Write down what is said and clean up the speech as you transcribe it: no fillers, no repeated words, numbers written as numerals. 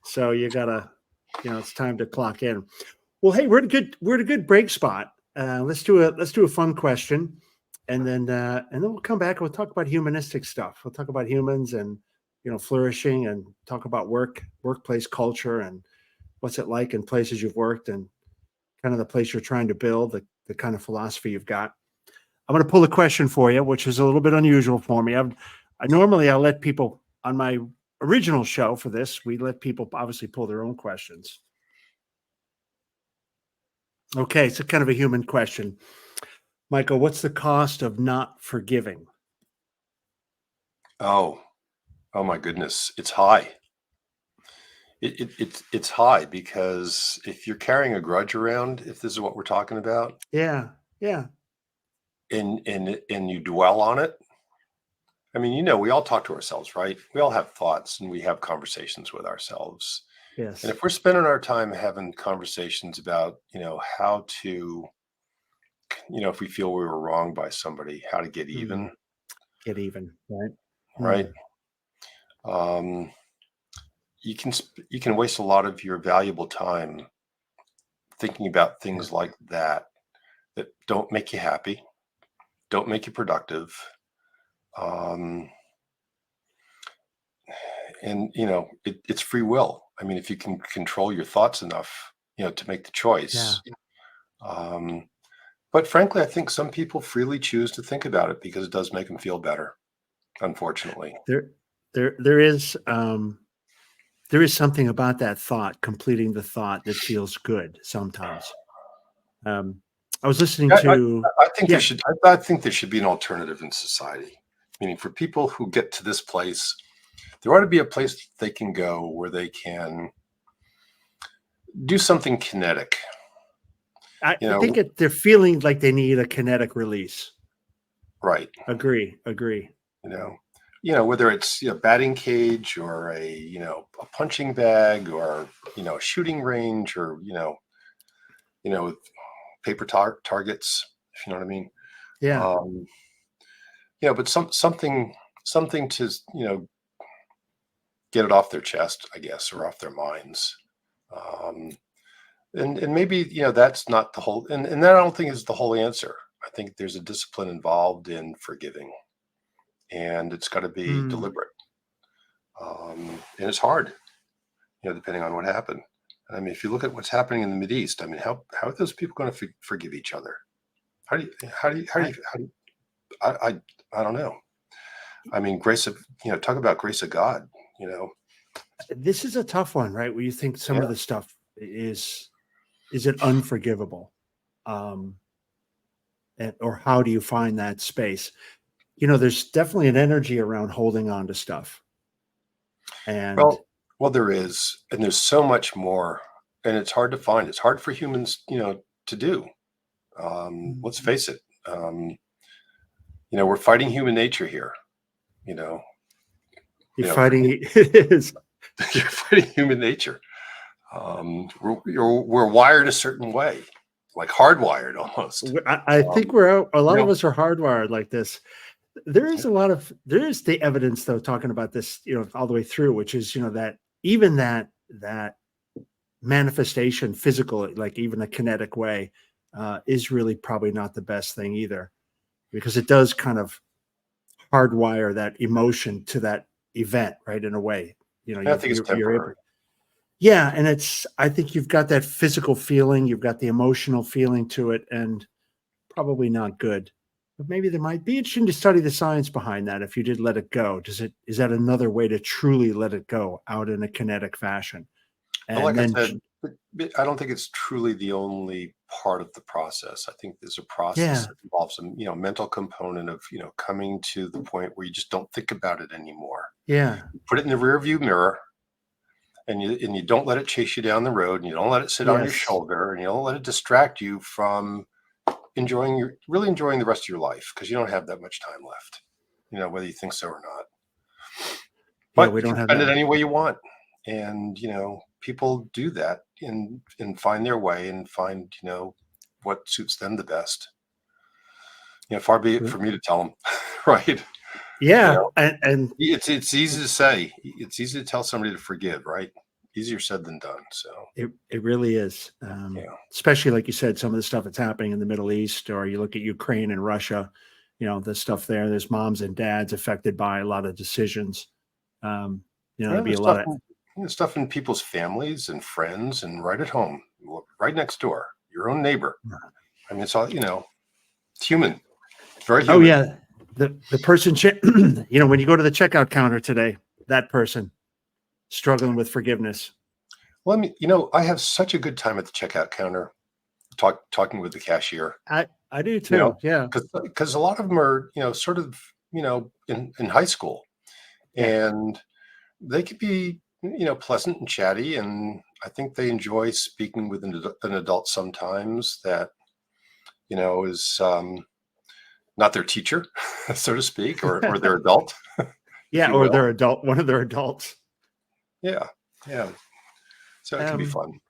So you gotta, it's time to clock in. Well, hey, we're at a good break spot. Let's do a fun question, and then we'll come back and we'll talk about humanistic stuff. We'll talk about humans and flourishing, and talk about workplace culture, and what's it like in places you've worked, and kind of the place you're trying to build, the kind of philosophy you've got. I'm going to pull a question for you, which is a little bit unusual for me. I'll let people on my original show for this. We let people obviously pull their own questions. Okay, it's a kind of a human question. Michael, what's the cost of not forgiving? Oh my goodness, it's high. It's high because if you're carrying a grudge around, if this is what we're talking about, Yeah, yeah, and you dwell on it. I mean, we all talk to ourselves, right? We all have thoughts and we have conversations with ourselves. yes. And if we're spending our time having conversations about, how to, if we feel we were wronged by somebody, how to get even, Get even, right? right? Um, you can waste a lot of your valuable time thinking about things like that don't make you happy, don't make you productive. And it's free will. I mean, if you can control your thoughts enough, to make the choice. But frankly, I think some people freely choose to think about it because it does make them feel better. Unfortunately, There is something about that thought, completing the thought, that feels good sometimes. I was listening to. I think there should. I think there should be an alternative in society. Meaning, for people who get to this place, there ought to be a place they can go where they can do something kinetic. I think they're feeling like they need a kinetic release. Right. Agree. Whether it's batting cage or a punching bag or a shooting range or paper targets, if you know what I mean. Yeah. But something to get it off their chest, I guess, or off their minds. And maybe that's not the whole, and that I don't think is the whole answer. I think there's a discipline involved in forgiving, and it's got to be deliberate. And it's hard, depending on what happened. I mean, if you look at what's happening in the Mideast, I mean, how are those people going to forgive each other? I don't know. I mean, grace of, talk about grace of God, This is a tough one, right? Where you think some of the stuff is it unforgivable? Or how do you find that space? There's definitely an energy around holding on to stuff. And well, there is, and there's so much more, and it's hard to find. It's hard for humans, to do. Let's face it. We're fighting human nature here. You're fighting you're fighting human nature. We're wired a certain way, like hardwired almost. I think a lot of us are hardwired like this. There is the evidence, though, talking about this, all the way through, which is, that even that manifestation, physical, like even a kinetic way, is really probably not the best thing either, because it does kind of hardwire that emotion to that event, right? In a way, I think it's temporary. Yeah, and I think you've got that physical feeling, you've got the emotional feeling to it, and probably not good. But maybe there might be interesting to study the science behind that. If you did let it go, is that another way to truly let it go out in a kinetic fashion? And like I said, I don't think it's truly the only part of the process. I think there's a process that involves some, mental component of, coming to the point where you just don't think about it anymore. Yeah. You put it in the rear view mirror, and you don't let it chase you down the road, and you don't let it sit on your shoulder, and you don't let it distract you from really enjoying the rest of your life, because you don't have that much time left, whether you think so or not. But we don't have spend it any way you want. And, people do that and find their way and find, what suits them the best. Far be it for me to tell them, right? Yeah. And it's easy to say. It's easy to tell somebody to forgive, right? easier said than done. So It really is. yeah, Especially like you said, some of the stuff that's happening in the Middle East, or you look at Ukraine and Russia, the stuff there. There's moms and dads affected by a lot of decisions. There'd be there's a lot of stuff in people's families and friends, and right at home, right next door, your own neighbor. I mean, it's all it's human. It's very human. Oh yeah, the person, when you go to the checkout counter today, that person struggling with forgiveness. Well, I mean, I have such a good time at the checkout counter, talking with the cashier. I do too. Yeah. Because a lot of them are, sort of, in high school, and they could be, pleasant and chatty. And I think they enjoy speaking with an adult sometimes that, is not their teacher, so to speak, or their adult. Yeah. Or their adult, one of their adults. Yeah. Yeah. So it can be fun.